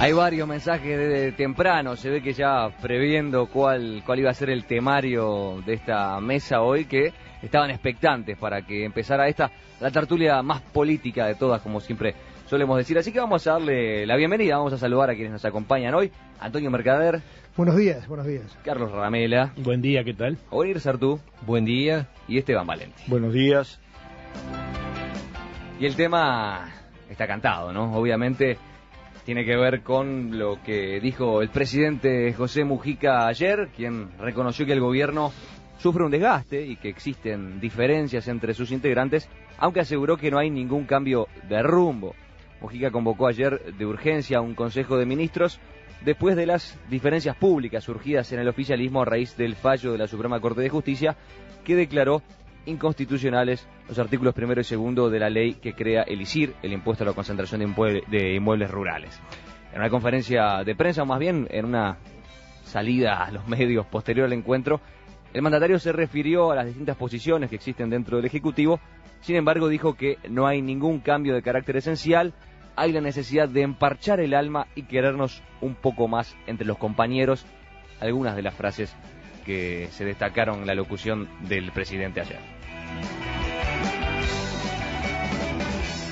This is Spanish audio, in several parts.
Hay varios mensajes desde temprano, se ve que ya previendo cuál iba a ser el temario de esta mesa hoy, que estaban expectantes para que empezara la tertulia más política de todas, como siempre solemos decir. Así que vamos a darle la bienvenida, vamos a saludar a quienes nos acompañan hoy. Antonio Mercader. Buenos días, buenos días. Carlos Ramela. Buen día, ¿qué tal? Oir Sartú. Buen día. Y Esteban Valenti. Buenos días. Y el tema está cantado, ¿no? Obviamente tiene que ver con lo que dijo el presidente José Mujica ayer, quien reconoció que el gobierno sufre un desgaste y que existen diferencias entre sus integrantes, aunque aseguró que no hay ningún cambio de rumbo. Mujica convocó ayer de urgencia a un Consejo de Ministros después de las diferencias públicas surgidas en el oficialismo a raíz del fallo de la Suprema Corte de Justicia, que declaró inconstitucionales los artículos 1 y 2 de la ley que crea el ISIR, el impuesto a la concentración de inmuebles rurales. En una conferencia de prensa, o más bien en una salida a los medios posterior al encuentro, el mandatario se refirió a las distintas posiciones que existen dentro del Ejecutivo. Sin embargo, dijo que no hay ningún cambio de carácter esencial, hay la necesidad de emparchar el alma y querernos un poco más entre los compañeros. Algunas de las frases que se destacaron en la locución del presidente ayer.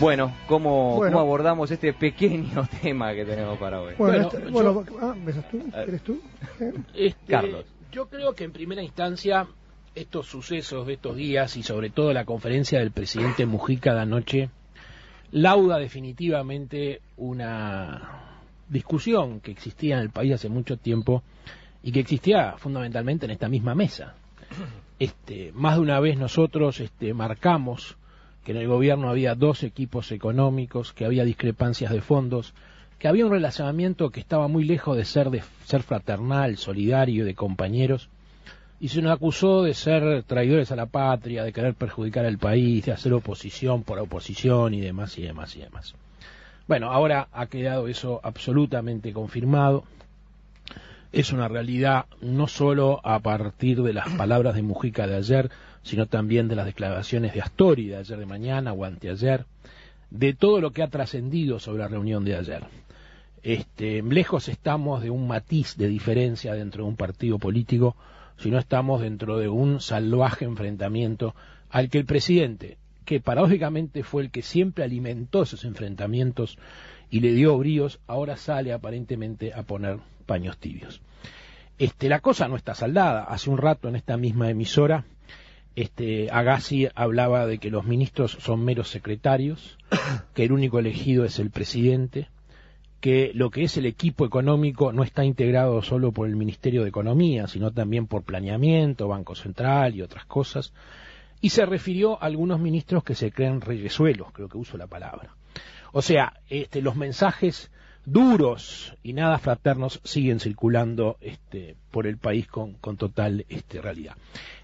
Bueno, ¿cómo abordamos este pequeño tema que tenemos para hoy? ¿Ves tú? ¿Eres tú? Carlos. Yo creo que en primera instancia estos sucesos de estos días y sobre todo la conferencia del presidente Mujica de anoche lauda definitivamente una discusión que existía en el país hace mucho tiempo y que existía fundamentalmente en esta misma mesa. Más de una vez nosotros marcamos que en el gobierno había dos equipos económicos, que había discrepancias de fondos, que había un relacionamiento que estaba muy lejos de ser fraternal, solidario, de compañeros, y se nos acusó de ser traidores a la patria, de querer perjudicar al país, de hacer oposición por oposición y demás, y demás, y demás. Bueno, ahora ha quedado eso absolutamente confirmado. Es una realidad no solo a partir de las palabras de Mujica de ayer, sino también de las declaraciones de Astori de ayer de mañana o anteayer, de todo lo que ha trascendido sobre la reunión de ayer. Lejos estamos de un matiz de diferencia dentro de un partido político, sino estamos dentro de un salvaje enfrentamiento al que el presidente, que paradójicamente fue el que siempre alimentó esos enfrentamientos y le dio bríos, ahora sale aparentemente a poner paños tibios. La cosa no está saldada. Hace un rato en esta misma emisora Agassi hablaba de que los ministros son meros secretarios, que el único elegido es el presidente, que lo que es el equipo económico no está integrado solo por el Ministerio de Economía, sino también por Planeamiento, Banco Central y otras cosas, y se refirió a algunos ministros que se creen reyesuelos, creo que uso la palabra. O sea, los mensajes duros y nada fraternos siguen circulando por el país con total realidad.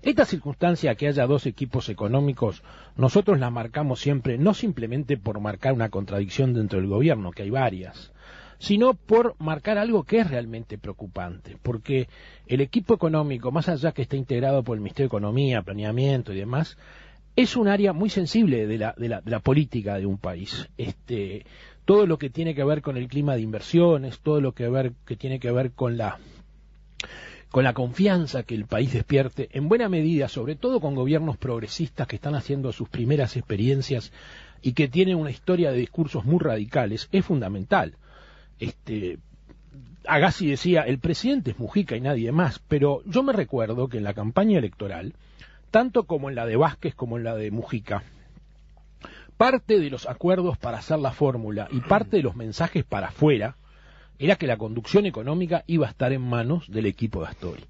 Esta circunstancia que haya dos equipos económicos, nosotros la marcamos siempre, no simplemente por marcar una contradicción dentro del gobierno, que hay varias, sino por marcar algo que es realmente preocupante, porque el equipo económico, más allá que está integrado por el Ministerio de Economía, Planeamiento y demás, es un área muy sensible de la política de un país. Todo lo que tiene que ver con el clima de inversiones, todo lo que tiene que ver con la confianza que el país despierte, en buena medida, sobre todo con gobiernos progresistas que están haciendo sus primeras experiencias y que tienen una historia de discursos muy radicales, es fundamental. Agassi decía, el presidente es Mujica y nadie más, pero yo me recuerdo que en la campaña electoral, tanto como en la de Vázquez como en la de Mujica, parte de los acuerdos para hacer la fórmula y parte de los mensajes para afuera era que la conducción económica iba a estar en manos del equipo de Astori.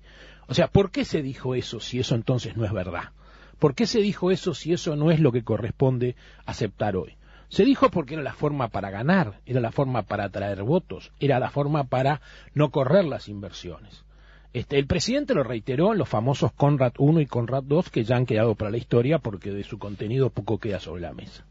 O sea, ¿por qué se dijo eso si eso entonces no es verdad? ¿Por qué se dijo eso si eso no es lo que corresponde aceptar hoy? Se dijo porque era la forma para ganar, era la forma para atraer votos, era la forma para no correr las inversiones. El presidente lo reiteró en los famosos Conrad I y Conrad II, que ya han quedado para la historia porque de su contenido poco queda sobre la mesa.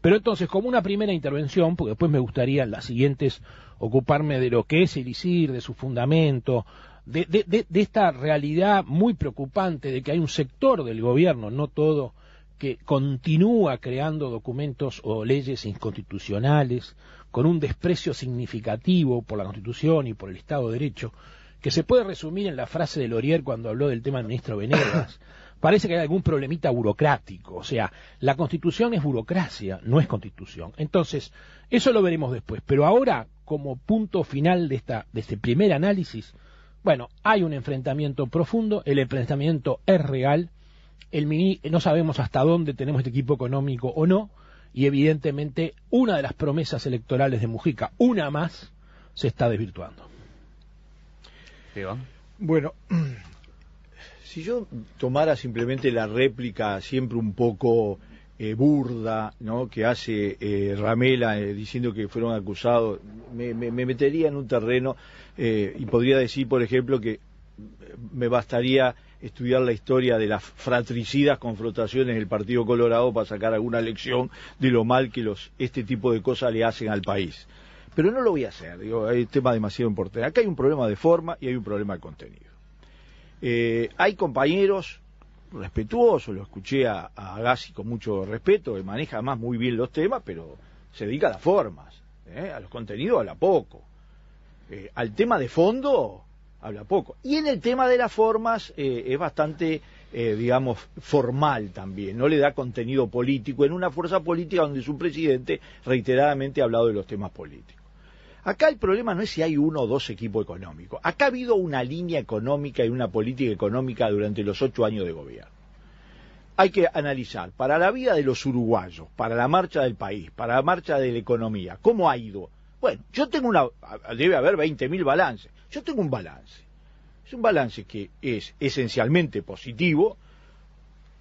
Pero entonces, como una primera intervención, porque después me gustaría en las siguientes ocuparme de lo que es el ISIR, de su fundamento, de esta realidad muy preocupante de que hay un sector del gobierno, no todo, que continúa creando documentos o leyes inconstitucionales, con un desprecio significativo por la Constitución y por el Estado de Derecho, que se puede resumir en la frase de Laurier cuando habló del tema del ministro Venegas. Parece que hay algún problemita burocrático, o sea, la Constitución es burocracia, no es Constitución. Entonces, eso lo veremos después, pero ahora, como punto final de este primer análisis, bueno, hay un enfrentamiento profundo, el enfrentamiento es real, no sabemos hasta dónde tenemos este equipo económico o no, y evidentemente una de las promesas electorales de Mujica, una más, se está desvirtuando. Bueno, si yo tomara simplemente la réplica siempre un poco burda, ¿no?, que hace Ramela diciendo que fueron acusados, me metería en un terreno y podría decir, por ejemplo, que me bastaría estudiar la historia de las fratricidas confrontaciones del Partido Colorado para sacar alguna lección de lo mal que este tipo de cosas le hacen al país. Pero no lo voy a hacer, digo, hay un tema demasiado importante. Acá hay un problema de forma y hay un problema de contenido. Hay compañeros respetuosos, lo escuché a Agassi con mucho respeto, que maneja más muy bien los temas, pero se dedica a las formas, a los contenidos habla poco. Al tema de fondo habla poco. Y en el tema de las formas es bastante, digamos, formal también, no le da contenido político en una fuerza política donde su presidente reiteradamente ha hablado de los temas políticos. Acá el problema no es si hay uno o dos equipos económicos. Acá ha habido una línea económica y una política económica durante los 8 años de gobierno. Hay que analizar, para la vida de los uruguayos, para la marcha del país, para la marcha de la economía, ¿cómo ha ido? Bueno, yo tengo debe haber 20.000 balances. Yo tengo un balance. Es un balance que es esencialmente positivo,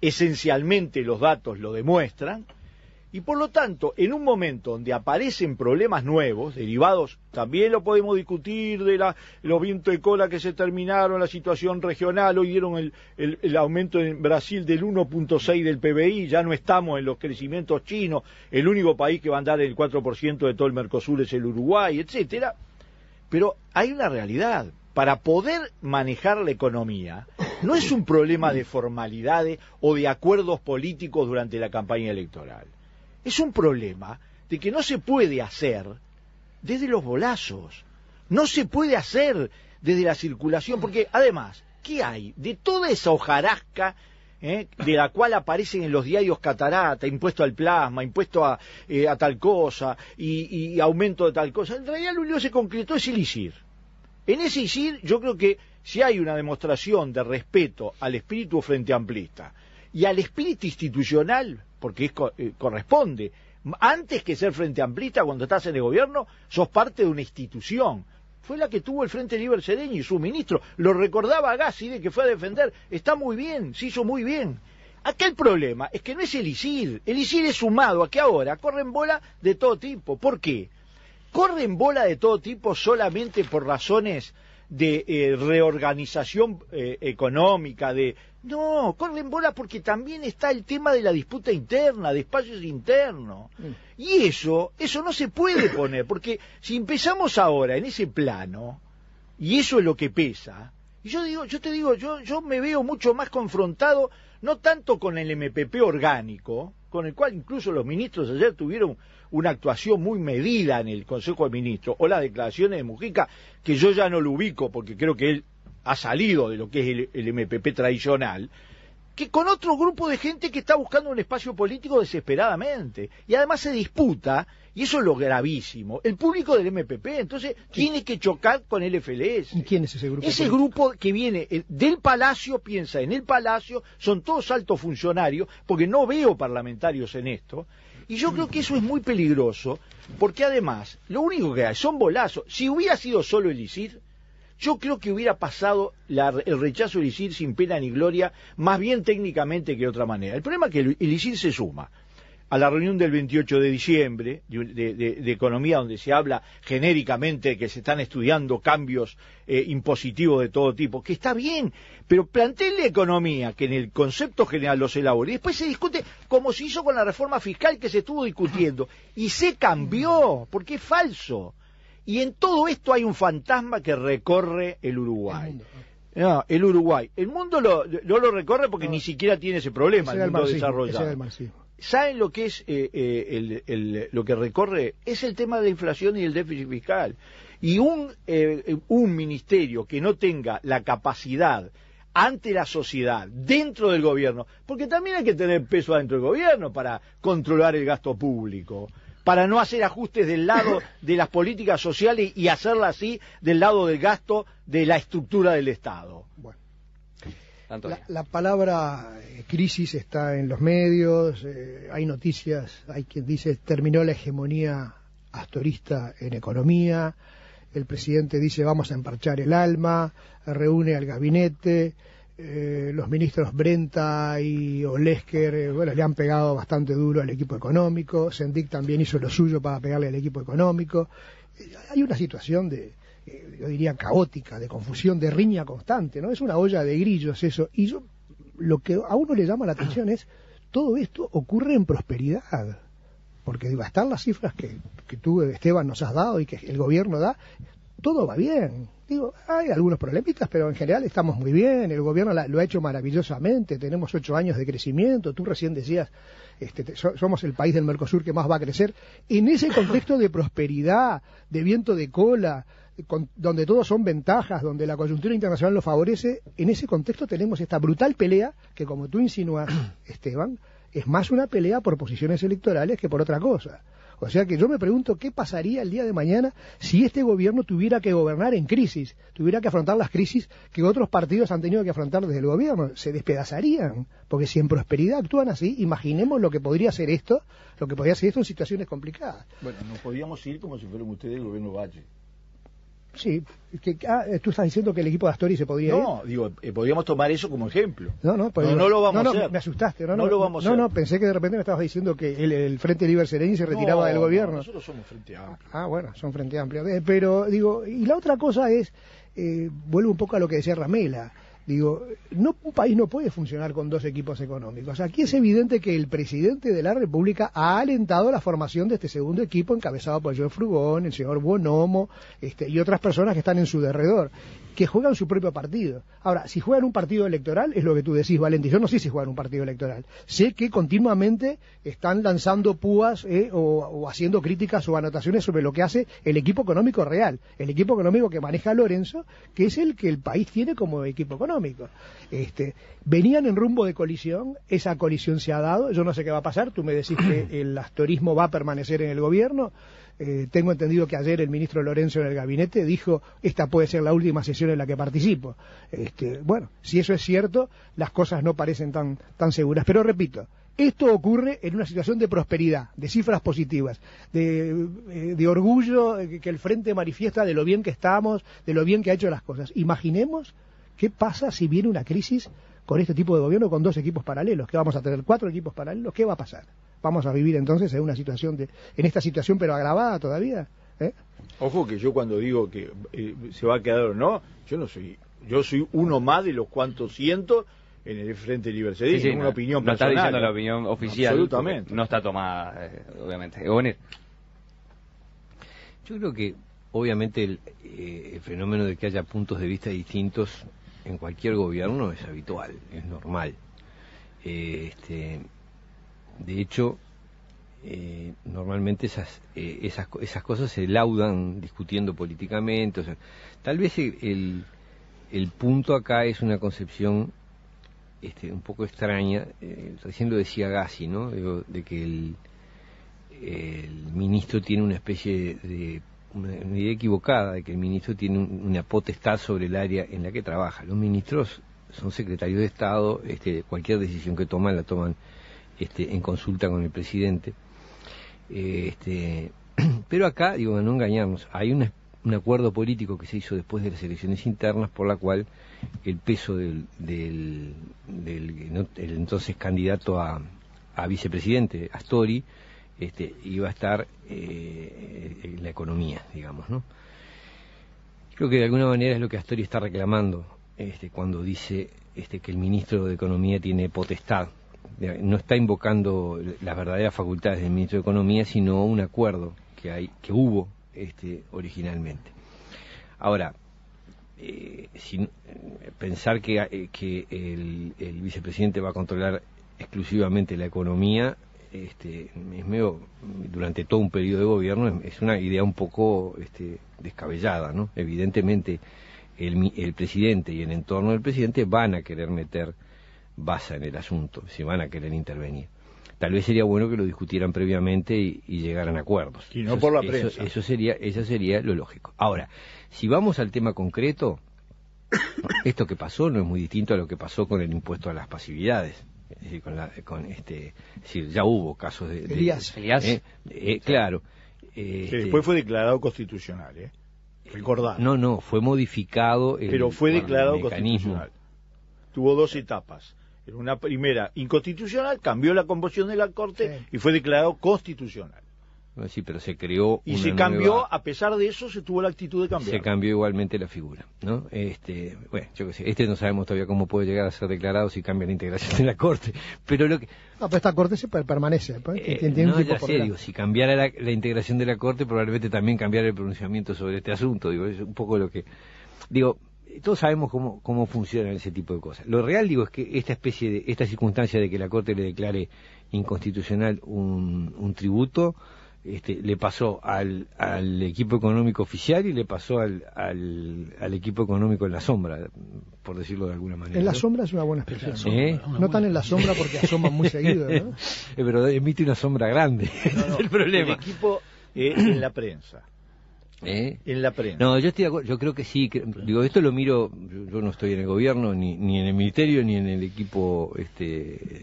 esencialmente los datos lo demuestran, y por lo tanto, en un momento donde aparecen problemas nuevos, derivados, también lo podemos discutir de los vientos de cola que se terminaron, la situación regional, hoy dieron el aumento en Brasil del 1.6 del PBI, ya no estamos en los crecimientos chinos, el único país que va a andar el 4% de todo el Mercosur es el Uruguay, etcétera. Pero hay una realidad, para poder manejar la economía, no es un problema de formalidades o de acuerdos políticos durante la campaña electoral. Es un problema de que no se puede hacer desde los bolazos, no se puede hacer desde la circulación, porque además, ¿qué hay? De toda esa hojarasca de la cual aparecen en los diarios catarata, impuesto al plasma, impuesto a tal cosa, y aumento de tal cosa, en realidad lo único que se concretó es el ISIR. En ese ISIR yo creo que si hay una demostración de respeto al espíritu frente amplista y al espíritu institucional, porque corresponde, antes que ser frente amplista, cuando estás en el gobierno, sos parte de una institución. Fue la que tuvo el Frente Libre Sereño y su ministro, lo recordaba Agassi de que fue a defender, está muy bien, se hizo muy bien. Acá el problema es que no es el ISIR es sumado a que ahora corren bola de todo tipo. ¿Por qué? Corren bola de todo tipo solamente por razones de reorganización económica, no, corren bola porque también está el tema de la disputa interna, de espacios internos. Y eso no se puede poner, porque si empezamos ahora en ese plano, y eso es lo que pesa, y yo me veo mucho más confrontado, no tanto con el MPP orgánico, con el cual incluso los ministros ayer tuvieron una actuación muy medida en el Consejo de Ministros, o las declaraciones de Mujica, que yo ya no lo ubico porque creo que él ha salido de lo que es el MPP tradicional, que con otro grupo de gente que está buscando un espacio político desesperadamente, y además se disputa, y eso es lo gravísimo, el público del MPP, entonces tiene que chocar con el FLS. ¿Y quién es ese grupo? Ese grupo que viene del Palacio, piensa en el Palacio, son todos altos funcionarios, porque no veo parlamentarios en esto, y yo creo que eso es muy peligroso, porque además, lo único que hay son bolazos. Si hubiera sido solo el ISIR, yo creo que hubiera pasado el rechazo del ISIR sin pena ni gloria, más bien técnicamente que de otra manera. El problema es que el ISIR se suma a la reunión del 28 de diciembre de economía, donde se habla genéricamente de que se están estudiando cambios impositivos de todo tipo, que está bien, pero planteen la economía, que en el concepto general los elabore, y después se discute como se hizo con la reforma fiscal que se estuvo discutiendo, y se cambió, porque es falso. Y en todo esto hay un fantasma que recorre el Uruguay. No, el mundo no lo recorre porque ni siquiera tiene ese problema, el mundo desarrollado. ¿saben lo que es lo que recorre? Es el tema de la inflación y el déficit fiscal. Y un ministerio que no tenga la capacidad ante la sociedad, dentro del gobierno, porque también hay que tener peso dentro del gobierno para controlar el gasto público, para no hacer ajustes del lado de las políticas sociales y hacerla así del lado del gasto de la estructura del Estado. Bueno, la palabra crisis está en los medios, hay noticias, hay quien dice terminó la hegemonía astorista en economía, el presidente dice vamos a emparchar el alma, reúne al gabinete, los ministros Brenta y Olesker, bueno, le han pegado bastante duro al equipo económico, Sendik también hizo lo suyo para pegarle al equipo económico. Hay una situación yo diría caótica, de confusión, de riña constante, ¿no? Es una olla de grillos eso, y lo que a uno le llama la atención es, todo esto ocurre en prosperidad, porque digo, están las cifras que tú, Esteban, nos has dado y que el gobierno da, todo va bien. Digo, hay algunos problemitas, pero en general estamos muy bien, el gobierno lo ha hecho maravillosamente, tenemos 8 años de crecimiento, tú recién decías, somos el país del Mercosur que más va a crecer. En ese contexto de prosperidad, de viento de cola, donde todos son ventajas, donde la coyuntura internacional lo favorece, en ese contexto tenemos esta brutal pelea, que como tú insinúas, Esteban, es más una pelea por posiciones electorales que por otra cosa. O sea que yo me pregunto qué pasaría el día de mañana si este gobierno tuviera que gobernar en crisis, tuviera que afrontar las crisis que otros partidos han tenido que afrontar desde el gobierno. Se despedazarían, porque si en prosperidad actúan así, imaginemos lo que podría ser esto en situaciones complicadas. Bueno, nos podíamos ir como si fueran ustedes el gobierno Valle. Sí, tú estás diciendo que el equipo de Astori se podría ir. No, digo, podríamos tomar eso como ejemplo. No lo vamos a hacer. Me asustaste. No lo vamos a hacer. No, pensé que de repente me estabas diciendo que el Frente Libre Sereni se retiraba del gobierno. No, nosotros somos Frente Amplio. Bueno, son Frente Amplio. Pero, digo, y la otra cosa es, vuelvo un poco a lo que decía Ramela. Digo, un país no puede funcionar con 2 equipos económicos. Aquí es evidente que el presidente de la República ha alentado la formación de este segundo equipo encabezado por Joe Frugón, el señor Bonomo, y otras personas que están en su derredor, que juegan su propio partido. Ahora, si juegan un partido electoral, es lo que tú decís, Valenti. Yo no sé si juegan un partido electoral. Sé que continuamente están lanzando púas o haciendo críticas o anotaciones sobre lo que hace el equipo económico real, el equipo económico que maneja Lorenzo, que es el que el país tiene como equipo económico. Venían en rumbo de colisión, esa colisión se ha dado, yo no sé qué va a pasar, tú me decís que el astorismo va a permanecer en el gobierno. Tengo entendido que ayer el ministro Lorenzo en el gabinete dijo, esta puede ser la última sesión en la que participo. Bueno, si eso es cierto, las cosas no parecen tan seguras. Pero repito, esto ocurre en una situación de prosperidad, de cifras positivas, de orgullo que el Frente manifiesta de lo bien que estamos, de lo bien que ha hecho las cosas. Imaginemos qué pasa si viene una crisis con este tipo de gobierno, con 2 equipos paralelos. ¿Qué vamos a tener? 4 equipos paralelos. ¿Qué va a pasar? Vamos a vivir entonces en esta situación pero agravada todavía. Ojo que yo cuando digo que se va a quedar o no, yo soy uno más de los cuantos cientos en el Frente Libre Sereni, sí, una opinión personal. No está diciendo la opinión oficial. Absolutamente. No está tomada, obviamente. Yo creo que obviamente el fenómeno de que haya puntos de vista distintos en cualquier gobierno es habitual, es normal. De hecho, normalmente esas cosas se laudan discutiendo políticamente. O sea, tal vez el punto acá es una concepción un poco extraña. Recién lo decía Gassi, ¿no? De que el ministro tiene una especie de una idea equivocada de que el ministro tiene una potestad sobre el área en la que trabaja. Los ministros son secretarios de Estado, cualquier decisión que toman la toman en consulta con el presidente. Pero acá, digo, no engañarnos, hay un acuerdo político que se hizo después de las elecciones internas por la cual el peso del entonces candidato a vicepresidente, Astori, iba a estar en la economía, digamos, ¿no? Creo que de alguna manera es lo que Astori está reclamando cuando dice que el ministro de Economía tiene potestad. No está invocando las verdaderas facultades del ministro de Economía, sino un acuerdo que hubo originalmente. Ahora, pensar que el vicepresidente va a controlar exclusivamente la economía es medio, durante todo un periodo de gobierno, es una idea un poco descabellada, ¿no? Evidentemente el presidente y el entorno del presidente van a querer meter baza en el asunto, si van a querer intervenir. Tal vez sería bueno que lo discutieran previamente y llegaran a acuerdos. Y no por la prensa. Eso sería lo lógico. Ahora, si vamos al tema concreto, esto que pasó no es muy distinto a lo que pasó con el impuesto a las pasividades. Es decir, es decir, ya hubo casos de Elías. Claro. Que después fue declarado constitucional, recordar. No, fue modificado pero fue declarado mecanismo. Constitucional. Tuvo dos etapas. En una primera inconstitucional, cambió la composición de la Corte y fue declarado constitucional. Sí, pero se creó y se cambió, a pesar de eso, se tuvo la actitud de cambiar. Se cambió igualmente la figura, ¿no? Bueno, yo qué sé, no sabemos todavía cómo puede llegar a ser declarado si cambia la integración de la Corte, pero lo que... No, pero esta Corte permanece, si cambiara la integración de la Corte, probablemente también cambiara el pronunciamiento sobre este asunto, es un poco lo que... Todos sabemos cómo funcionan ese tipo de cosas. Lo real, es que esta circunstancia de que la Corte le declare inconstitucional un tributo, le pasó al equipo económico oficial y le pasó al equipo económico en la sombra, por decirlo de alguna manera. En la sombra es una buena expresión. No tan en la sombra porque asoman muy seguido, ¿no? Pero emite una sombra grande. No, es el problema. El equipo en la prensa. En la prensa. No, yo estoy de acuerdo, yo creo que sí, esto lo miro, yo no estoy en el gobierno, ni en el ministerio, ni en el equipo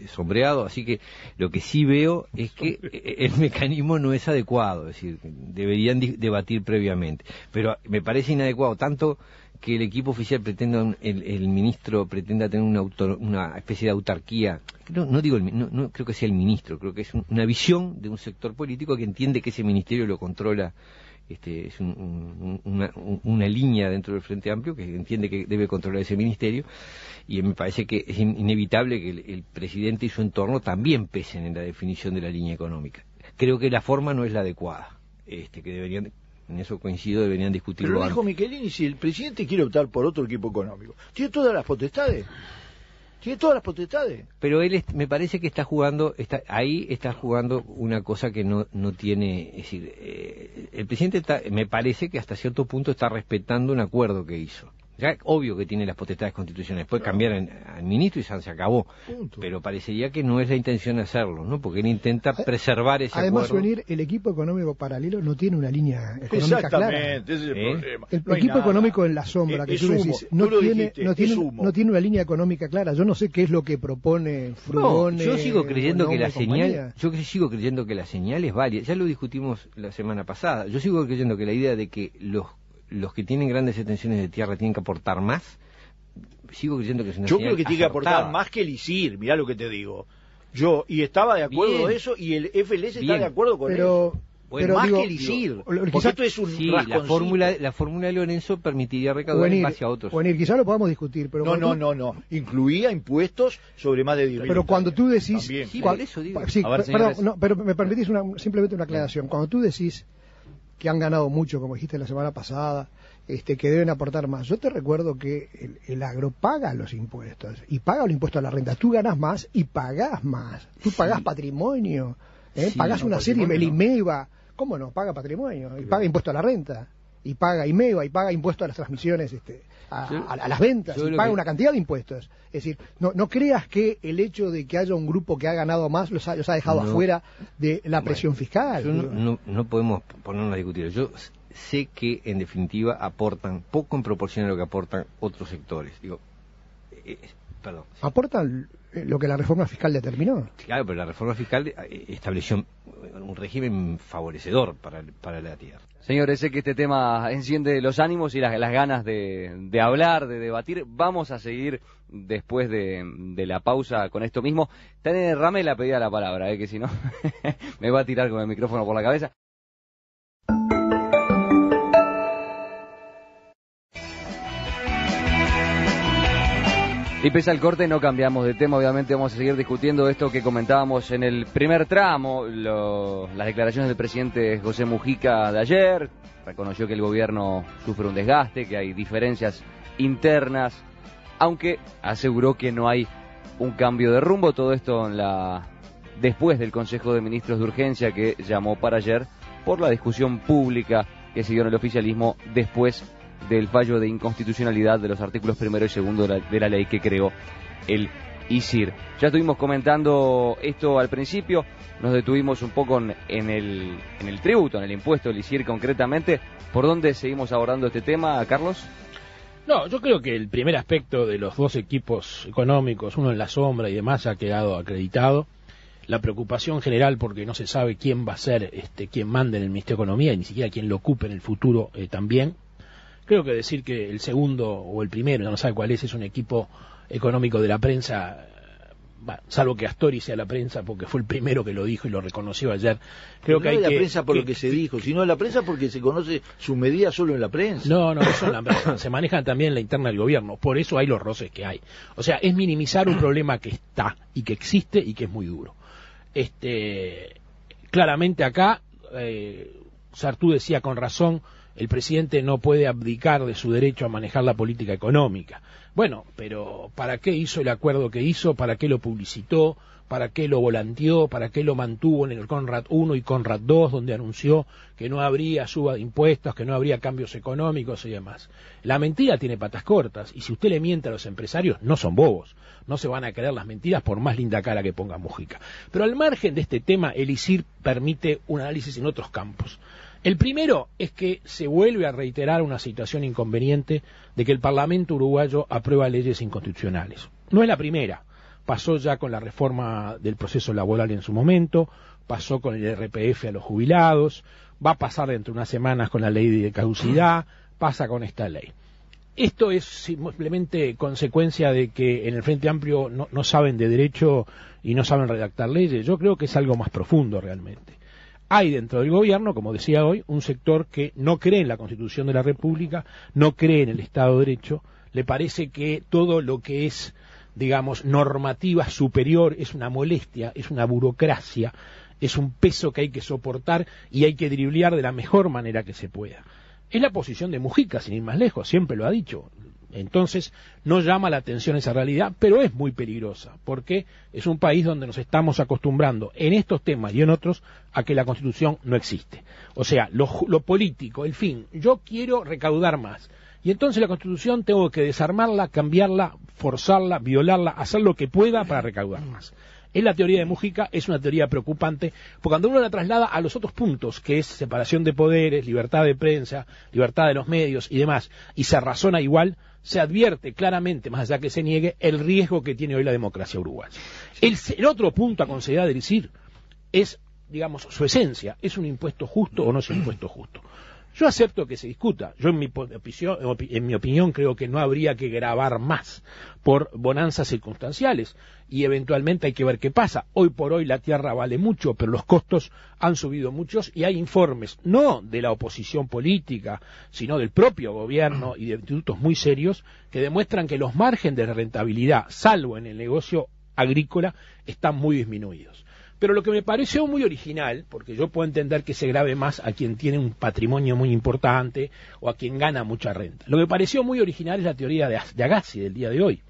sombreado, así que lo que sí veo es que el mecanismo no es adecuado, es decir, deberían debatir previamente, pero me parece inadecuado tanto que el equipo oficial pretenda, el ministro pretenda tener una especie de autarquía, no creo que sea el ministro, creo que es una visión de un sector político que entiende que ese ministerio lo controla. Es una línea dentro del Frente Amplio que entiende que debe controlar ese ministerio, y me parece que es inevitable que el presidente y su entorno también pesen en la definición de la línea económica. Creo que la forma no es la adecuada, que deberían, en eso coincido, deberían discutirlo. Pero dijo Michelini, si el presidente quiere optar por otro equipo económico, tiene todas las potestades. Pero él me parece que está jugando una cosa que no tiene, es decir, el presidente me parece que hasta cierto punto está respetando un acuerdo que hizo. Ya obvio que tiene las potestades constitucionales, puede cambiar al ministro y se acabó. Punto. Pero parecería que no es la intención de hacerlo, ¿no? Porque él intenta preservar ese además, acuerdo. Además, el equipo económico paralelo no tiene una línea económica clara. Ese es el problema. El equipo económico en la sombra, que tú decís, no tiene una línea económica clara. Yo no sé qué es lo que propone Frugone. Yo sigo creyendo que la señal es válida. Ya lo discutimos la semana pasada. Yo sigo creyendo que la idea de que los que tienen grandes extensiones de tierra tienen que aportar más, sigo creyendo que es una Yo señal creo que tiene que acertada. aportar más que el ISIR, mirá lo que te digo. Y estaba de acuerdo con eso, y el FLS está de acuerdo con eso. Bueno, más que el ISIR, porque esto es un rasconcito. La fórmula de Lorenzo permitiría recaudar en base a otros. Quizás lo podamos discutir, pero no. Incluía impuestos sobre más de 10.000. Pero cuando tú decís... por eso digo. Pero me permitís simplemente una aclaración. Cuando tú decís que han ganado mucho, como dijiste la semana pasada, que deben aportar más. Yo te recuerdo que el agro paga los impuestos, y paga los impuestos a la renta. Tú ganas más y pagás más. Tú pagás patrimonio, pagás una serie, el IMEVA. ¿Cómo no? Paga patrimonio, y paga impuesto a la renta, y paga IMEVA, y paga impuesto a las transmisiones, a las ventas, y paga una cantidad de impuestos. Es decir, no creas que el hecho de que haya un grupo que ha ganado más los ha dejado afuera de la presión fiscal. No podemos ponernos a discutir. Yo sé que, en definitiva, aportan poco en proporción a lo que aportan otros sectores. Aportan lo que la reforma fiscal determinó. Claro, pero la reforma fiscal estableció un régimen favorecedor para la tierra. Señores, sé que este tema enciende los ánimos y las ganas de hablar, de debatir. Vamos a seguir después de la pausa con esto mismo. Tane Ramela pedía la palabra, que si no me va a tirar con el micrófono por la cabeza. Y pese al corte no cambiamos de tema, obviamente vamos a seguir discutiendo esto que comentábamos en el primer tramo, las declaraciones del presidente José Mujica de ayer. Reconoció que el gobierno sufre un desgaste, que hay diferencias internas, aunque aseguró que no hay un cambio de rumbo. Todo esto en la después del Consejo de Ministros de Urgencia que llamó para ayer por la discusión pública que siguió en el oficialismo después del fallo de inconstitucionalidad de los artículos 1 y 2 de la ley que creó el ISIR. Ya estuvimos comentando esto al principio, nos detuvimos un poco en el tributo, en el impuesto del ISIR concretamente. ¿Por dónde seguimos abordando este tema, Carlos? No, yo creo que el primer aspecto de los dos equipos económicos, uno en la sombra y demás, ha quedado acreditado. La preocupación general porque no se sabe quién va a ser quien mande en el Ministerio de Economía y ni siquiera quién lo ocupe en el futuro también. Creo que decir que el segundo o el primero, no sabe cuál es un equipo económico de la prensa, salvo que Astori sea la prensa porque fue el primero que lo dijo y lo reconoció ayer. Creo que hay la prensa por lo que se dijo, sino la prensa porque se conoce su medida solo en la prensa. No, eso en la prensa. Se manejan también en la interna del gobierno, por eso hay los roces que hay. O sea, es minimizar un problema que está y que existe y que es muy duro. Claramente acá, Sartú decía con razón, el presidente no puede abdicar de su derecho a manejar la política económica. Bueno, pero ¿para qué hizo el acuerdo que hizo? ¿Para qué lo publicitó? ¿Para qué lo volanteó? ¿Para qué lo mantuvo en el Conrad 1 y Conrad 2, donde anunció que no habría suba de impuestos, que no habría cambios económicos y demás? La mentira tiene patas cortas, y si usted le miente a los empresarios, no son bobos. No se van a creer las mentiras por más linda cara que ponga Mujica. Pero al margen de este tema, el ISIR permite un análisis en otros campos. El primero es que se vuelve a reiterar una situación inconveniente de que el Parlamento uruguayo aprueba leyes inconstitucionales. No es la primera. Pasó ya con la reforma del proceso laboral en su momento, pasó con el RPF a los jubilados, va a pasar dentro de unas semanas con la ley de caducidad, pasa con esta ley. Esto es simplemente consecuencia de que en el Frente Amplio no saben de derecho y no saben redactar leyes. Yo creo que es algo más profundo realmente. Hay dentro del gobierno, como decía hoy, un sector que no cree en la Constitución de la República, no cree en el Estado de Derecho, le parece que todo lo que es, digamos, normativa superior es una molestia, es una burocracia, es un peso que hay que soportar y hay que driblear de la mejor manera que se pueda. Es la posición de Mujica, sin ir más lejos, siempre lo ha dicho. Entonces, no llama la atención esa realidad, pero es muy peligrosa, porque es un país donde nos estamos acostumbrando, en estos temas y en otros, a que la Constitución no existe. O sea, lo político, el fin, yo quiero recaudar más. Y entonces la Constitución tengo que desarmarla, cambiarla, forzarla, violarla, hacer lo que pueda para recaudar más. Es la teoría de Mujica, es una teoría preocupante, porque cuando uno la traslada a los otros puntos, que es separación de poderes, libertad de prensa, libertad de los medios y demás, y se razona igual, se advierte claramente, más allá que se niegue, el riesgo que tiene hoy la democracia uruguaya. El otro punto a considerar del ISIR es, digamos, su esencia. ¿Es un impuesto justo o no es un impuesto justo? Yo acepto que se discuta. Yo en mi opinión creo que no habría que gravar más por bonanzas circunstanciales y eventualmente hay que ver qué pasa. Hoy por hoy la tierra vale mucho, pero los costos han subido muchos y hay informes, no de la oposición política, sino del propio gobierno y de institutos muy serios que demuestran que los márgenes de rentabilidad, salvo en el negocio agrícola, están muy disminuidos. Pero lo que me pareció muy original, porque yo puedo entender que se grave más a quien tiene un patrimonio muy importante o a quien gana mucha renta. Lo que me pareció muy original es la teoría de Agassi del día de hoy,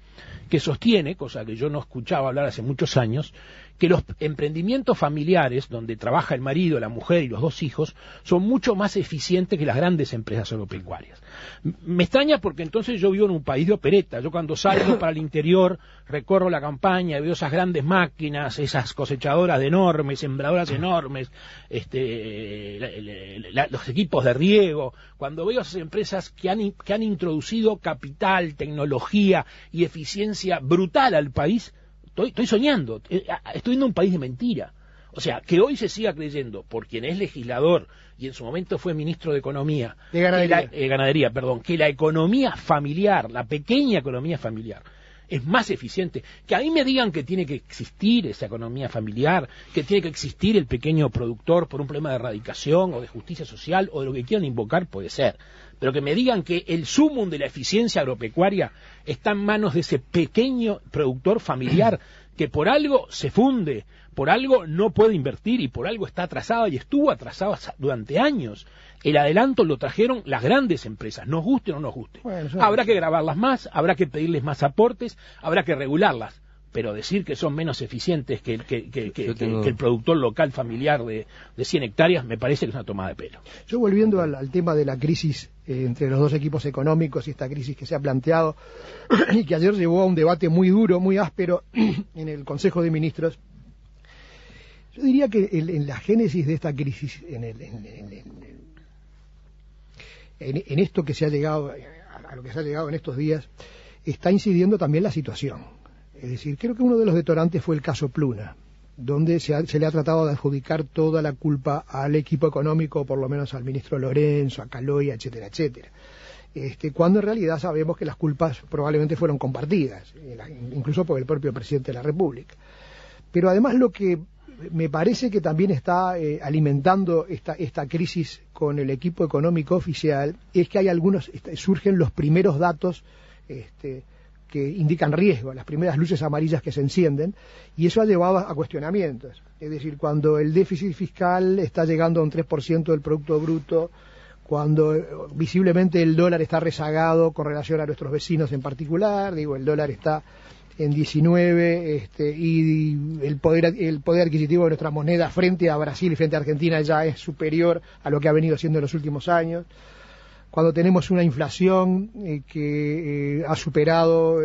que sostiene, cosa que yo no escuchaba hablar hace muchos años, que los emprendimientos familiares, donde trabaja el marido, la mujer y los dos hijos, son mucho más eficientes que las grandes empresas agropecuarias. Me extraña porque entonces yo vivo en un país de opereta. Yo cuando salgo para el interior, recorro la campaña, veo esas grandes máquinas, esas cosechadoras enormes, sembradoras enormes, los equipos de riego. Cuando veo esas empresas que han introducido capital, tecnología y eficiencia brutal al país, estoy soñando, estoy viendo un país de mentira. O sea, que hoy se siga creyendo, por quien es legislador y en su momento fue ministro de Economía, Ganadería, que la economía familiar, la pequeña economía familiar, es más eficiente. Que a mí me digan que tiene que existir esa economía familiar, que tiene que existir el pequeño productor por un problema de erradicación o de justicia social o de lo que quieran invocar, puede ser. Pero que me digan que el sumum de la eficiencia agropecuaria está en manos de ese pequeño productor familiar que por algo se funde, por algo no puede invertir y por algo está atrasada y estuvo atrasada durante años. El adelanto lo trajeron las grandes empresas, nos guste o no nos guste. Bueno, habrá que grabarlas más, habrá que pedirles más aportes, habrá que regularlas. pero decir que son menos eficientes que el productor local familiar de 100 hectáreas me parece que es una tomada de pelo. Yo volviendo al tema de la crisis entre los dos equipos económicos y esta crisis que se ha planteado y que ayer llevó a un debate muy duro, muy áspero en el Consejo de Ministros, yo diría que en la génesis de esta crisis, en esto que se ha llegado, a lo que se ha llegado en estos días, está incidiendo también la situación. Es decir, creo que uno de los detonantes fue el caso Pluna, donde se le ha tratado de adjudicar toda la culpa al equipo económico, por lo menos al ministro Lorenzo, a Caloya, etcétera, etcétera. Cuando en realidad sabemos que las culpas probablemente fueron compartidas, incluso por el propio presidente de la República. Pero además lo que me parece que también está alimentando esta crisis con el equipo económico oficial es que hay surgen los primeros datos que indican riesgo, las primeras luces amarillas que se encienden, y eso ha llevado a cuestionamientos. Es decir, cuando el déficit fiscal está llegando a un 3% del Producto Bruto, cuando visiblemente el dólar está rezagado con relación a nuestros vecinos en particular, el dólar está en 19, y el poder adquisitivo de nuestra moneda frente a Brasil y frente a Argentina ya es superior a lo que ha venido siendo en los últimos años. Cuando tenemos una inflación que ha superado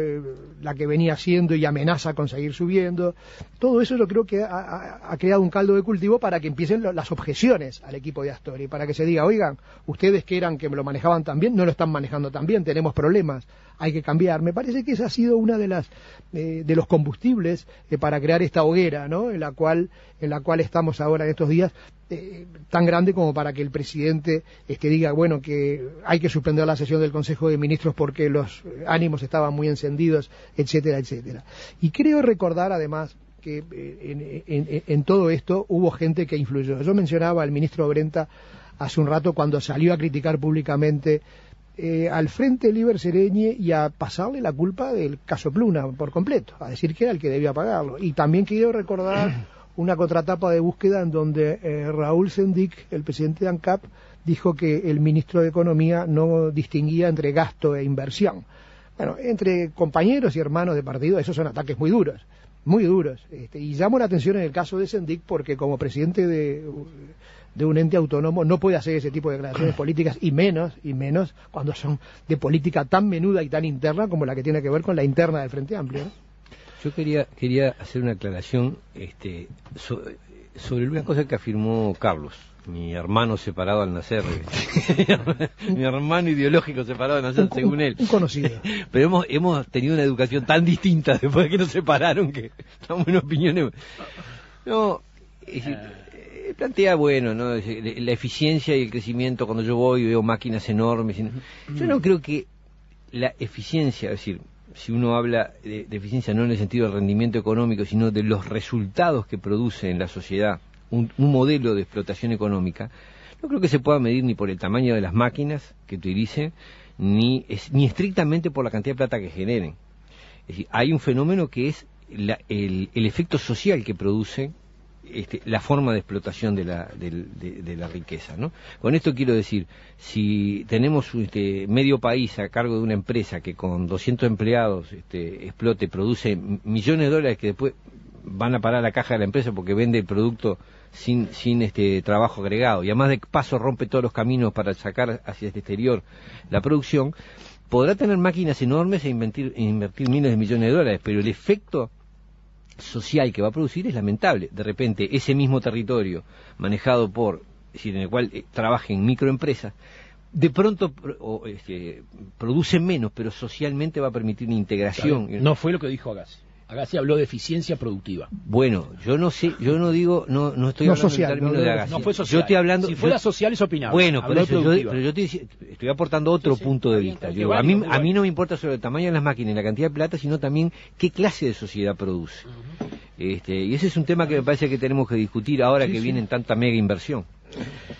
la que venía siendo y amenaza con seguir subiendo, todo eso yo creo que ha creado un caldo de cultivo para que empiecen las objeciones al equipo de Astori, para que se diga, oigan, ustedes que lo manejaban tan bien, no lo están manejando tan bien, tenemos problemas, hay que cambiar. Me parece que esa ha sido una de los combustibles para crear esta hoguera, ¿no?, en la cual estamos ahora en estos días, tan grande como para que el presidente diga, bueno, que hay que suspender la sesión del Consejo de Ministros porque los ánimos estaban muy encendidos, etcétera, etcétera. Y creo recordar además que en todo esto hubo gente que influyó. Yo mencionaba al ministro Brenta hace un rato cuando salió a criticar públicamente al Frente Liber Sereñe y a pasarle la culpa del caso Pluna por completo, a decir que era el que debía pagarlo. Y también quiero recordar una contratapa de búsqueda en donde Raúl Sendic, el presidente de ANCAP, dijo que el ministro de Economía no distinguía entre gasto e inversión. Bueno, entre compañeros y hermanos de partido, esos son ataques muy duros, muy duros. Y llamo la atención en el caso de Sendic porque como presidente de un ente autónomo no puede hacer ese tipo de declaraciones políticas, y menos cuando son de política tan menuda y tan interna como la que tiene que ver con la interna del Frente Amplio, ¿no? Yo quería hacer una aclaración sobre una cosa que afirmó Carlos, mi hermano separado al nacer, mi hermano ideológico separado al nacer, según él. Un conocido. Pero hemos tenido una educación tan distinta después de que nos separaron que estamos en opiniones. No, plantea, bueno, ¿no?, la eficiencia y el crecimiento. Cuando yo voy y veo máquinas enormes, yo no creo que la eficiencia, es decir, si uno habla de eficiencia no en el sentido del rendimiento económico, sino de los resultados que produce en la sociedad un modelo de explotación económica, no creo que se pueda medir ni por el tamaño de las máquinas que utilicen, ni estrictamente por la cantidad de plata que generen. Es decir, hay un fenómeno que es el efecto social que produce la forma de explotación de la riqueza, ¿no? Con esto quiero decir, si tenemos medio país a cargo de una empresa que con 200 empleados produce millones de dólares que después van a parar a la caja de la empresa porque vende el producto sin trabajo agregado, y además de paso rompe todos los caminos para sacar hacia el exterior la producción, podrá tener máquinas enormes e invertir miles de millones de dólares, pero el efecto social que va a producir es lamentable. De repente ese mismo territorio manejado en el cual trabajen microempresas, de pronto produce menos, pero socialmente va a permitir una integración. No fue lo que dijo Agassi. Agassi habló de eficiencia productiva. Bueno, yo no estoy hablando social, en términos de Agassi. No fue social. Yo estoy hablando, si fuera social es opinable. Bueno, pero yo estoy aportando otro punto de vista. A mí no me importa solo el tamaño de las máquinas y la cantidad de plata, sino también qué clase de sociedad produce. Y ese es un tema que me parece que tenemos que discutir ahora que viene tanta mega inversión.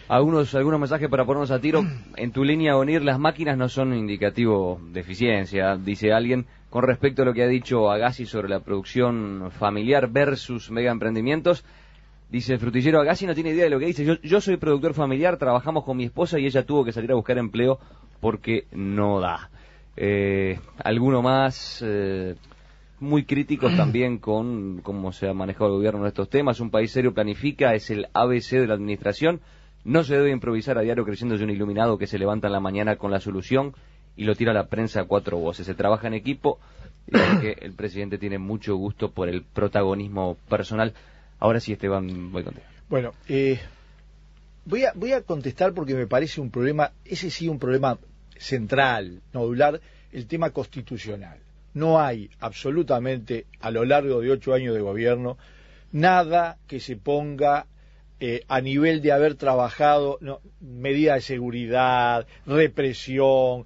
Algunos mensajes para ponernos a tiro. En tu línea, Onir, las máquinas no son un indicativo de eficiencia, dice alguien, con respecto a lo que ha dicho Agassi sobre la producción familiar versus mega emprendimientos. Dice el frutillero, Agassi no tiene idea de lo que dice. Yo soy productor familiar, trabajamos con mi esposa y ella tuvo que salir a buscar empleo porque no da. ¿Alguno más? muy críticos también con cómo se ha manejado el gobierno en estos temas. Un país serio planifica, es el ABC de la administración. No se debe improvisar a diario creyéndose un iluminado que se levanta en la mañana con la solución y lo tira a la prensa a cuatro voces. Se trabaja en equipo y que el presidente tiene mucho gusto por el protagonismo personal. Ahora sí, Esteban, voy contigo. Bueno, voy a contestar porque me parece un problema, ese sí un problema central, nodular, el tema constitucional. No hay absolutamente a lo largo de 8 años de gobierno nada que se ponga a nivel de haber trabajado medidas de seguridad, represión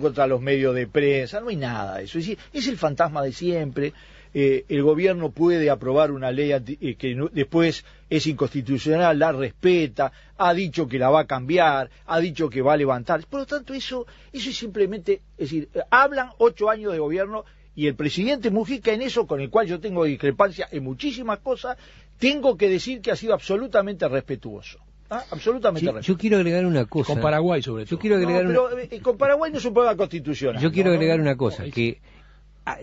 contra los medios de prensa, no hay nada de eso. Es decir, es el fantasma de siempre. El gobierno puede aprobar una ley que después es inconstitucional, la respeta, ha dicho que la va a cambiar, ha dicho que va a levantar. Por lo tanto, eso es simplemente, es decir, hablan 8 años de gobierno y el presidente Mujica en eso, con el cual yo tengo discrepancia en muchísimas cosas, tengo que decir que ha sido absolutamente respetuoso. Absolutamente respetuoso. Yo quiero agregar una cosa. Con Paraguay, sobre todo. Yo quiero agregar pero con Paraguay no es un problema constitucional. Yo quiero agregar una cosa, que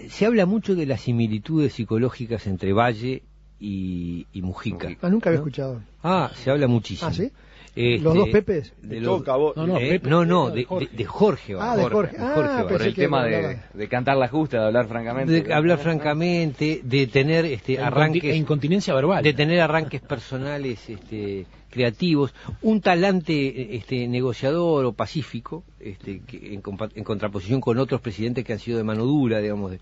se habla mucho de las similitudes psicológicas entre Valle y Mujica. Nunca había escuchado. Se habla muchísimo. ¿Sí? ¿Los dos Pepes? De Jorge. De Jorge. Por el tema de cantar la justa, de hablar francamente. De hablar francamente, de tener arranques... incontinencia verbal. De tener arranques personales creativos. Un talante negociador o pacífico, que en contraposición con otros presidentes que han sido de mano dura, digamos.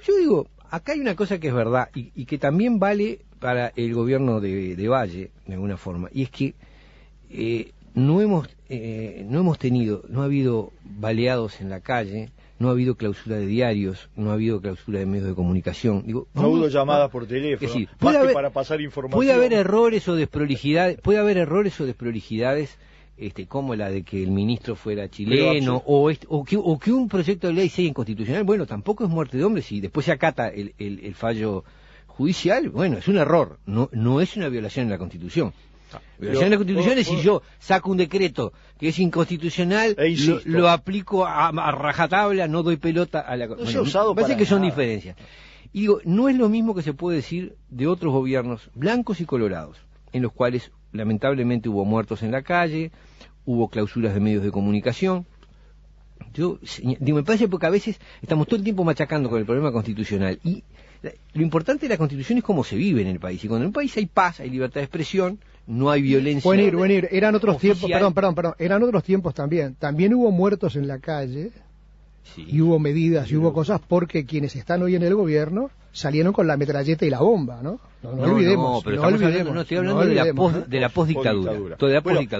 Yo digo, acá hay una cosa que es verdad y que también vale para el gobierno de Valle, de alguna forma, y es que no ha habido baleados en la calle, no ha habido clausura de diarios, no ha habido clausura de medios de comunicación. No hubo llamadas por teléfono, es decir, para pasar información. Puede haber errores o desprolijidades, como la de que el ministro fuera chileno, o que un proyecto de ley sea inconstitucional. Bueno, tampoco es muerte de hombre, si después se acata el fallo judicial, bueno, es un error, no es una violación de la Constitución. Violación de la Constitución es si yo saco un decreto que es inconstitucional, lo aplico a rajatabla, no doy pelota a la Constitución. Parece que son diferencias. Y digo, no es lo mismo que se puede decir de otros gobiernos blancos y colorados, en los cuales lamentablemente hubo muertos en la calle, hubo clausuras de medios de comunicación. Me parece porque a veces estamos todo el tiempo machacando con el problema constitucional, y lo importante de la Constitución es cómo se vive en el país, y cuando en un país hay paz, hay libertad de expresión, no hay violencia. Bueno, eran otros tiempos, perdón, eran otros tiempos también hubo muertos en la calle, sí, y hubo medidas y hubo cosas porque quienes están hoy en el gobierno salieron con la metralleta y la bomba, ¿no? No olvidemos. Estoy hablando de la postdictadura.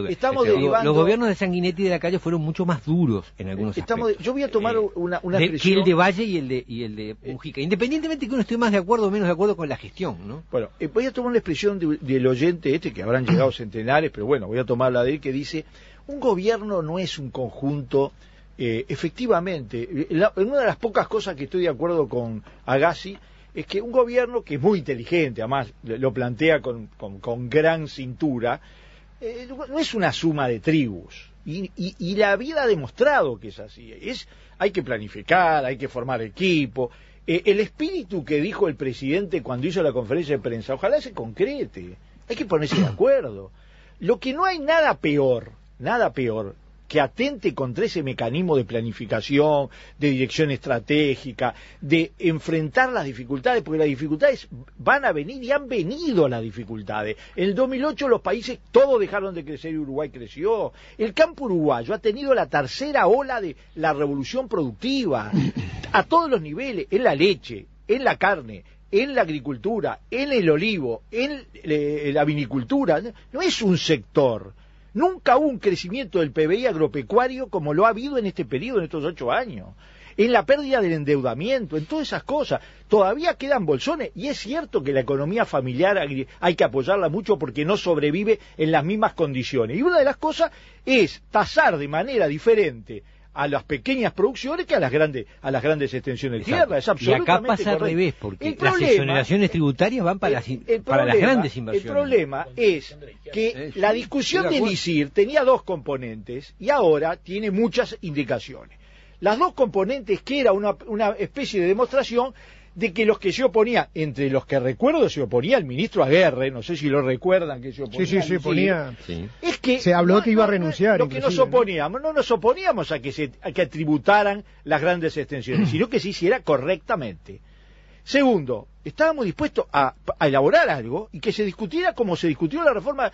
Estamos derivando... Los gobiernos de Sanguinetti y de la Calle fueron mucho más duros en algunos aspectos. Yo voy a tomar una expresión... Que el de Valle y el de Mujica, independientemente que uno esté más de acuerdo o menos de acuerdo con la gestión, ¿no? Bueno, voy a tomar una expresión del oyente que habrán llegado centenares, pero bueno, voy a tomar la de él, que dice: un gobierno no es un conjunto... efectivamente, una de las pocas cosas que estoy de acuerdo con Agassi es que un gobierno que es muy inteligente, además lo plantea con gran cintura, no es una suma de tribus, y la vida ha demostrado que es así. Hay que planificar, hay que formar equipo. El espíritu que dijo el presidente cuando hizo la conferencia de prensa, ojalá se concrete, hay que ponerse de acuerdo. Lo que no hay nada peor que atente contra ese mecanismo de planificación, de dirección estratégica, de enfrentar las dificultades, porque las dificultades van a venir y han venido las dificultades. En el 2008 los países todos dejaron de crecer y Uruguay creció. El campo uruguayo ha tenido la tercera ola de la revolución productiva, a todos los niveles, en la leche, en la carne, en la agricultura, en el olivo, en la vinicultura. No es un sector. Nunca hubo un crecimiento del PBI agropecuario como lo ha habido en este periodo, en estos 8 años. En la pérdida del endeudamiento, en todas esas cosas. Todavía quedan bolsones, y es cierto que la economía familiar hay que apoyarla mucho porque no sobrevive en las mismas condiciones. Y una de las cosas es tasar de manera diferente a las pequeñas producciones que a las grandes extensiones de tierra. Es absolutamente y acá pasa al revés, porque las exoneraciones tributarias van para las grandes inversiones. El problema es que la discusión del ISIR tenía 2 componentes y ahora tiene muchas indicaciones. las dos componentes que era una especie de demostración de que los que se oponían, entre los que recuerdo se oponía el ministro Aguerre, no sé si lo recuerdan que se oponía. Sí, se oponía. Sí. Es que se habló que iba a renunciar. Lo que nos oponíamos, no nos oponíamos a que tributaran las grandes extensiones, sino que se hiciera correctamente. Segundo, estábamos dispuestos a elaborar algo y que se discutiera como se discutió la reforma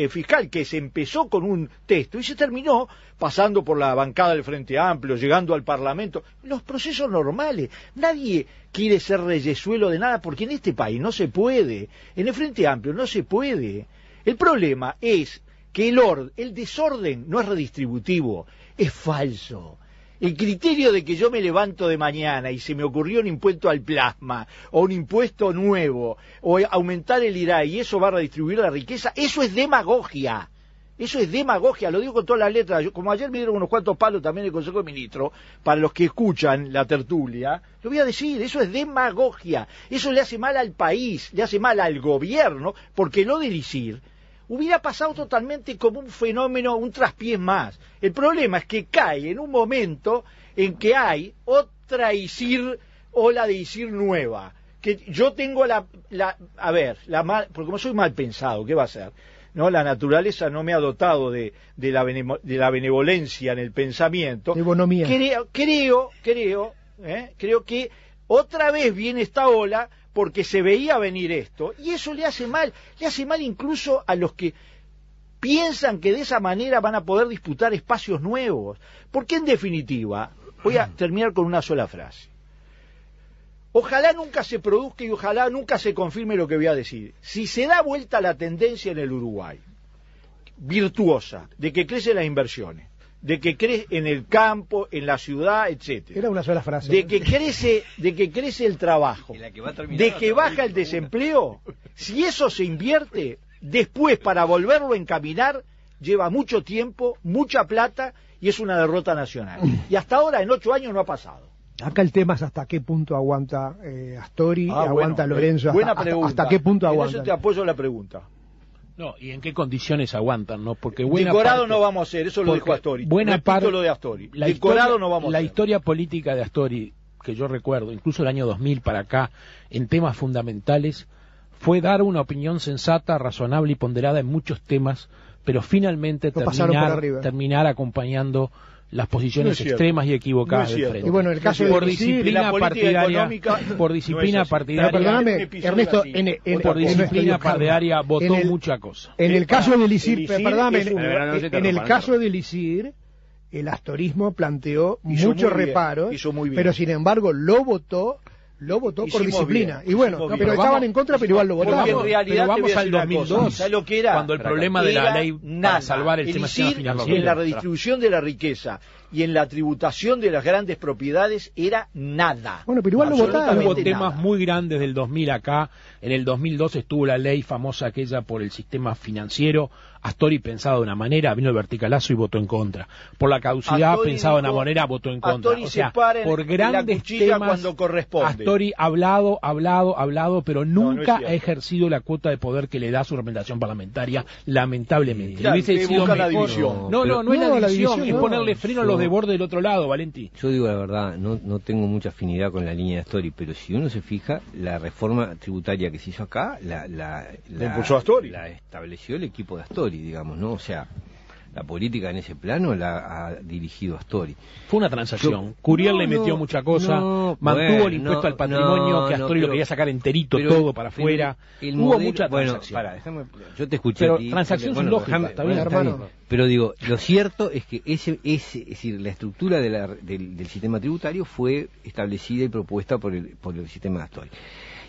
fiscal, que se empezó con un texto y se terminó pasando por la bancada del Frente Amplio, llegando al Parlamento, los procesos normales. Nadie quiere ser reyesuelo de nada porque en este país no se puede, en el Frente Amplio no se puede. El problema es que el desorden no es redistributivo, es falso. El criterio de que yo me levanto de mañana y se me ocurrió un impuesto al plasma, o un impuesto nuevo, o aumentar el IRA y eso va a redistribuir la riqueza, eso es demagogia. Eso es demagogia, lo digo con todas las letras. Como ayer me dieron unos cuantos palos también el Consejo de Ministros, para los que escuchan la tertulia, lo voy a decir, eso es demagogia. Eso le hace mal al país, le hace mal al gobierno, porque lo del ISIR hubiera pasado totalmente como un fenómeno, un traspiés más. El problema es que cae en un momento en que hay otra ola de ISIR nueva. Que yo tengo porque como soy mal pensado, ¿qué va a ser? ¿No? La naturaleza no me ha dotado de la benevolencia en el pensamiento. De bonomía. Creo que otra vez viene esta ola porque se veía venir esto, y eso le hace mal incluso a los que piensan que de esa manera van a poder disputar espacios nuevos, porque en definitiva, voy a terminar con una sola frase, ojalá nunca se produzca y ojalá nunca se confirme lo que voy a decir, si se da vuelta la tendencia en el Uruguay, virtuosa, de que crecen las inversiones, de que crece en el campo, en la ciudad, etcétera. Era una sola frase. De que crece el trabajo, de que baja el desempleo. Si eso se invierte, después para volverlo a encaminar lleva mucho tiempo, mucha plata y es una derrota nacional. Y hasta ahora en 8 años no ha pasado. Acá el tema es hasta qué punto aguanta Astori, aguanta Lorenzo, buena pregunta. Hasta qué punto aguanta. En eso te apoyo la pregunta. No, y en qué condiciones aguantan, ¿no? Porque decorado no vamos a hacer, eso lo dijo Astori. Lo de Astori. Decorado no vamos a hacer. La historia política de Astori, que yo recuerdo, incluso el año 2000 para acá, en temas fundamentales, fue dar una opinión sensata, razonable y ponderada en muchos temas, pero finalmente terminar acompañando las posiciones extremas y equivocadas del frente. Y bueno, el caso por disciplina partidaria, perdóname, Ernesto, por disciplina partidaria votó mucha cosa. En el caso del ISIR, perdóname, en el caso del ISIR, el astorismo planteó muchos reparos, pero sin embargo lo votó por disciplina. Y bueno, pero estaban en contra, pero igual lo votaron. Porque en realidad vamos al 2002, ¿sabes lo que era? Cuando el problema de la ley para salvar el sistema financiero, en la redistribución de la riqueza y en la tributación de las grandes propiedades era nada. Bueno, pero igual lo votaron. Hubo temas muy grandes del 2000 acá. En el 2002 estuvo la ley famosa aquella por el sistema financiero. Astori pensaba de una manera, vino el verticalazo y votó en contra. Por la caducidad pensaba de una manera, votó en contra. Astori o sea, por grandes temas cuando corresponde. Astori hablado, pero nunca ha ejercido la cuota de poder que le da su representación parlamentaria, lamentablemente. Claro, hubiese sido la mejor. división. No es la división, es ponerle freno a los de borde del otro lado, Valentí. Yo digo la verdad, no tengo mucha afinidad con la línea de Astori, pero si uno se fija, la reforma tributaria que se hizo acá, la impulsó Astori. La estableció el equipo de Astori, digamos, ¿no? O sea, la política en ese plano la ha dirigido Astori. Fue una transacción. Curiel le metió mucha cosa, mantuvo el impuesto al patrimonio, que Astori lo quería sacar enterito todo para afuera. Hubo mucha transacción. Yo te escuché. Pero transacción sin lógica, está bien, hermano. Pero digo, lo cierto es que es decir, la estructura del sistema tributario fue establecida y propuesta por el sistema de Astori.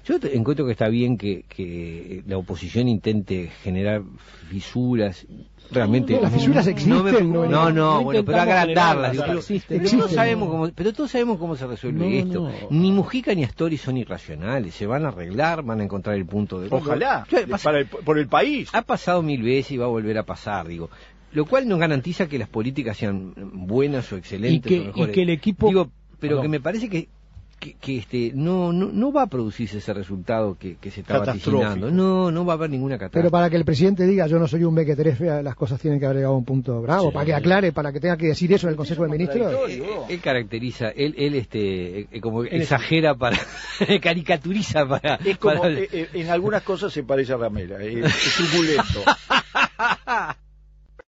Yo encuentro que está bien que la oposición intente generar fisuras. Realmente las fisuras existen. Pero agrandarlas. Pero todos sabemos cómo se resuelve esto. Ni Mujica ni Astori son irracionales. Se van a arreglar, van a encontrar el punto de. Ojalá. Por el país. Ha pasado 1000 veces y va a volver a pasar, digo. Lo cual no garantiza que las políticas sean buenas o excelentes o mejores. Y que el equipo. Pero que me parece que no va a producirse ese resultado que se está vaticinando. No va a haber ninguna catástrofe. Pero para que el presidente diga yo no soy un mequetrefe, las cosas tienen que haber llegado a un punto bravo, sí, para que aclare, para que tenga que decir eso en el Consejo de Ministros. Él caracteriza, él como exagera para caricaturiza para... Es como, en algunas cosas se parece a Ramela, es truculento.